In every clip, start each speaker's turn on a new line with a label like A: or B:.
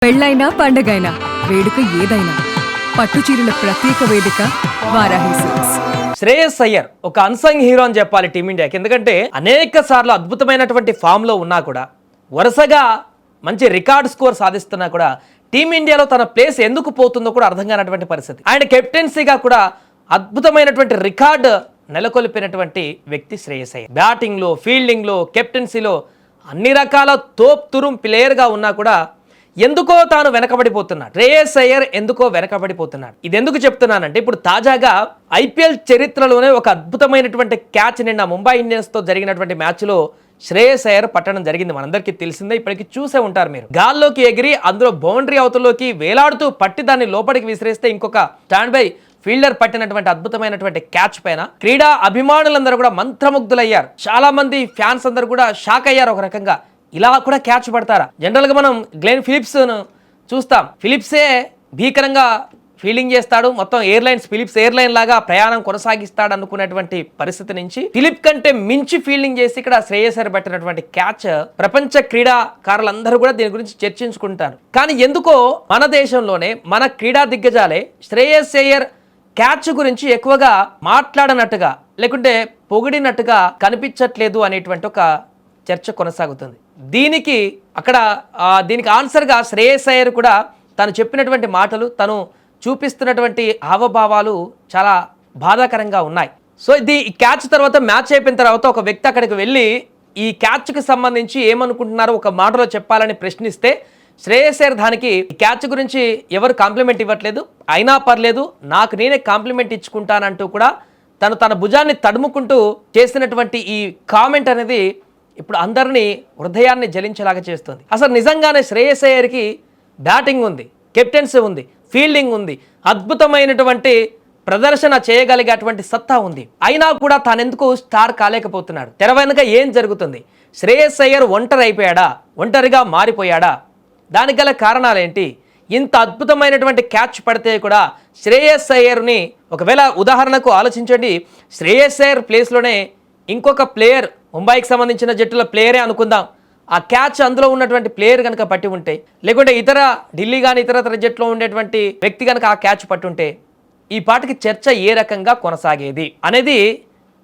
A: పెళ్ళైనా పండగైనా వేడుక ఏదైనా పట్టుచీరల ప్రత్యేక వేదిక వారాహి సిల్క్స్.
B: శ్రేయస్ అయ్యర్ ఒక అన్సంగ్ హీరో అని చెప్పాలి టీమిండియాకి. ఎందుకంటే అనేక సార్లు అద్భుతమైనటువంటి ఫామ్లో ఉన్నా కూడా వరుసగా మంచి రికార్డ్ స్కోర్ సాధిస్తున్నా కూడా టీమిండియాలో తన ప్లేస్ ఎందుకు పోతుందో కూడా అర్థం కానటువంటి పరిస్థితి. ఆయన కెప్టెన్సీగా కూడా అద్భుతమైనటువంటి రికార్డ్ నెలకొల్పినటువంటి వ్యక్తి శ్రేయస్ అయ్యర్. బ్యాటింగ్లో, ఫీల్డింగ్లో, కెప్టెన్సీలో అన్ని రకాల తోప్ తురుం ప్లేయర్గా ఉన్నా కూడా ఎందుకో తాను వెనకబడిపోతున్నాడు. శ్రేయస్ అయ్యర్ ఎందుకో వెనకబడిపోతున్నాడు. ఇది ఎందుకు చెప్తున్నానంటే ఇప్పుడు తాజాగా ఐపీఎల్ చరిత్రలోనే ఒక అద్భుతమైనటువంటి క్యాచ్ నిన్న ముంబై ఇండియన్స్తో జరిగినటువంటి మ్యాచ్లో శ్రేయస్ అయ్యర్ పట్టడం జరిగింది. మనందరికీ తెలిసిందే, ఇప్పటికి చూసే ఉంటారు మీరు. గాల్లోకి ఎగిరి అందులో బౌండరీ అవతలోకి వేలాడుతూ పట్టి దాన్ని లోపలికి విసిరేస్తే ఇంకొక స్టాండ్ బై ఫీల్డర్ పట్టినటువంటి అద్భుతమైనటువంటి క్యాచ్ పైన క్రీడా అభిమానులందరూ కూడా మంత్రముగ్ధులయ్యారు. చాలా మంది ఫ్యాన్స్ అందరూ కూడా షాక్ అయ్యారు. ఒక రకంగా ఇలా కూడా క్యాచ్ పడతారా? జనరల్గా మనం గ్లెన్ ఫిలిప్స్ను చూస్తాం. ఫిలిప్సే భీకరంగా ఫీల్డింగ్ చేస్తాడు, మొత్తం ఎయిర్లైన్స్ ఫిలిప్స్ ఎయిర్లైన్ లాగా ప్రయాణం కొనసాగిస్తాడు అనుకున్నటువంటి పరిస్థితి నుంచి ఫిలిప్ కంటే మించి ఫీల్డింగ్ చేసి ఇక్కడ శ్రేయస్ అయ్యర్ పట్టినటువంటి క్యాచ్ ప్రపంచ క్రీడాకారులందరూ కూడా దీని గురించి చర్చించుకుంటారు. కానీ ఎందుకో మన దేశంలోనే మన క్రీడా దిగ్గజాలే శ్రేయస్ అయ్యర్ క్యాచ్ గురించి ఎక్కువగా మాట్లాడనట్టుగా లేకుంటే పొగిడినట్టుగా కనిపించట్లేదు అనేటువంటి ఒక చర్చ కొనసాగుతుంది. దీనికి ఆన్సర్గా శ్రేయస్ అయ్యర్ కూడా తను చెప్పినటువంటి మాటలు, తను చూపిస్తున్నటువంటి హావభావాలు చాలా బాధాకరంగా ఉన్నాయి. సో ఈ క్యాచ్ తర్వాత మ్యాచ్ అయిపోయిన తర్వాత ఒక వ్యక్తి అక్కడికి వెళ్ళి ఈ క్యాచ్కి సంబంధించి ఏమనుకుంటున్నారో ఒక మాటలో చెప్పాలని ప్రశ్నిస్తే శ్రేయస్ అయ్యర్ దానికి ఈ క్యాచ్ గురించి ఎవరు కాంప్లిమెంట్ ఇవ్వట్లేదు, అయినా పర్లేదు నాకు నేనే కాంప్లిమెంట్ ఇచ్చుకుంటానంటూ కూడా తన భుజాన్ని తడుముకుంటూ చేసినటువంటి ఈ కామెంట్ అనేది ఇప్పుడు అందరినీ హృదయాన్ని జలించేలాగా చేస్తుంది. అసలు నిజంగానే శ్రేయస్ అయ్యర్కి బ్యాటింగ్ ఉంది, కెప్టెన్సీ ఉంది, ఫీల్డింగ్ ఉంది, అద్భుతమైనటువంటి ప్రదర్శన చేయగలిగేటువంటి సత్తా ఉంది. అయినా కూడా తానెందుకు స్టార్ కాలేకపోతున్నాడు? తెర వెనుక ఏం జరుగుతుంది? శ్రేయస్ అయ్యర్ ఒంటరి అయిపోయాడా? ఒంటరిగా మారిపోయాడా? దానికి గల కారణాలేంటి? ఇంత అద్భుతమైనటువంటి క్యాచ్ పడితే కూడా శ్రేయస్ అయ్యర్ని ఒకవేళ ఉదాహరణకు ఆలోచించండి, శ్రేయస్ అయ్యర్ ప్లేస్లోనే ఇంకొక ప్లేయర్ ముంబైకి సంబంధించిన జట్టుల ప్లేయరే అనుకుందాం, ఆ క్యాచ్ అందులో ఉన్నటువంటి ప్లేయర్ కనుక పట్టి ఉంటే, లేకుంటే ఢిల్లీ కానీ ఇతర జట్టులో ఉండేటువంటి వ్యక్తి కనుక ఆ క్యాచ్ పట్టుంటే ఈ పాటికి చర్చ ఏ రకంగా కొనసాగేది అనేది,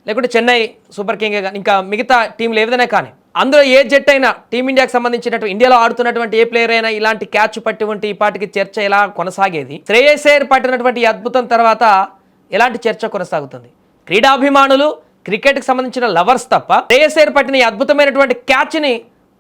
B: లేకుంటే చెన్నై సూపర్ కింగ్ కానీ ఇంకా మిగతా టీంలు ఏదైనా కానీ అందులో ఏ జట్టు అయినా టీమిండియాకి సంబంధించినట్టు ఇండియాలో ఆడుతున్నటువంటి ఏ ప్లేయర్ అయినా ఇలాంటి క్యాచ్ పట్టి ఉంటే ఈ పాటికి చర్చ ఎలా కొనసాగేది? శ్రేయస్ అయ్యర్ పట్టినటువంటి ఈ అద్భుతం తర్వాత ఎలాంటి చర్చ కొనసాగుతుంది? క్రీడాభిమానులు, క్రికెట్కి సంబంధించిన లవర్స్ తప్ప శ్రేయస్ అయ్యర్ పట్టిన ఈ అద్భుతమైనటువంటి క్యాచ్ని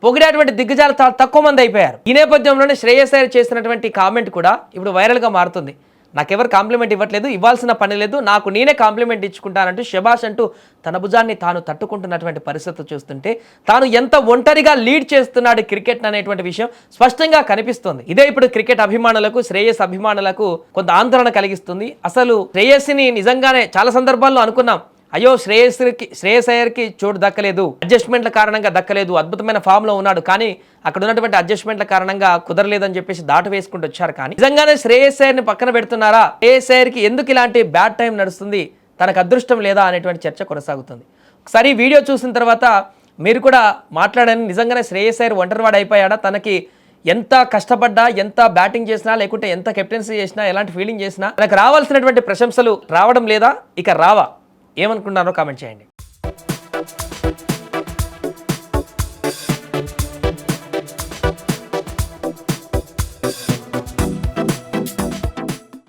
B: పొగిడేటువంటి దిగ్గజాలు చాలా తక్కువ మంది అయిపోయారు. ఈ నేపథ్యంలోనే శ్రేయస్ అయ్యర్ చేసినటువంటి కామెంట్ కూడా ఇప్పుడు వైరల్గా మారుతుంది. నాకెవరు కాంప్లిమెంట్ ఇవ్వట్లేదు, ఇవ్వాల్సిన పని లేదు, నాకు నేనే కాంప్లిమెంట్ ఇచ్చుకుంటానంటూ శబాష్ అంటూ తన భుజాన్ని తాను తట్టుకుంటున్నటువంటి పరిస్థితి చూస్తుంటే తాను ఎంత ఒంటరిగా లీడ్ చేస్తున్నాడు క్రికెట్ అనేటువంటి విషయం స్పష్టంగా కనిపిస్తుంది. ఇదే ఇప్పుడు క్రికెట్ అభిమానులకు, శ్రేయస్ అభిమానులకు కొంత ఆందోళన కలిగిస్తుంది. అసలు శ్రేయస్ని నిజంగానే చాలా సందర్భాల్లో అనుకున్నాం, అయ్యో శ్రేయస్ అయ్యర్కి చోటు దక్కలేదు, అడ్జస్ట్మెంట్ల కారణంగా దక్కలేదు, అద్భుతమైన ఫామ్లో ఉన్నాడు, కానీ అక్కడ ఉన్నటువంటి అడ్జస్ట్మెంట్ల కారణంగా కుదరలేదని చెప్పేసి దాటు వేసుకుంటూ వచ్చారు. కానీ నిజంగానే శ్రేయస్ అయ్యర్ని పక్కన పెడుతున్నారా? శ్రేయస్ అయ్యర్కి ఎందుకు ఇలాంటి బ్యాడ్ టైం నడుస్తుంది, తనకు అదృష్టం లేదా అనేటువంటి చర్చ కొనసాగుతుంది. ఒకసారి వీడియో చూసిన తర్వాత మీరు కూడా మాట్లాడని, నిజంగానే శ్రేయస్ అయ్యర్ ఒంటరివాడు అయిపోయాడా? తనకి ఎంత కష్టపడ్డా, ఎంత బ్యాటింగ్ చేసినా, లేకుంటే ఎంత కెప్టెన్సీ చేసినా, ఎలాంటి ఫీల్డింగ్ చేసినా తనకు రావాల్సినటువంటి ప్రశంసలు రావడం లేదా? ఇక రావా? ఏమనుకుంటున్నారో కామెంట్ చేయండి.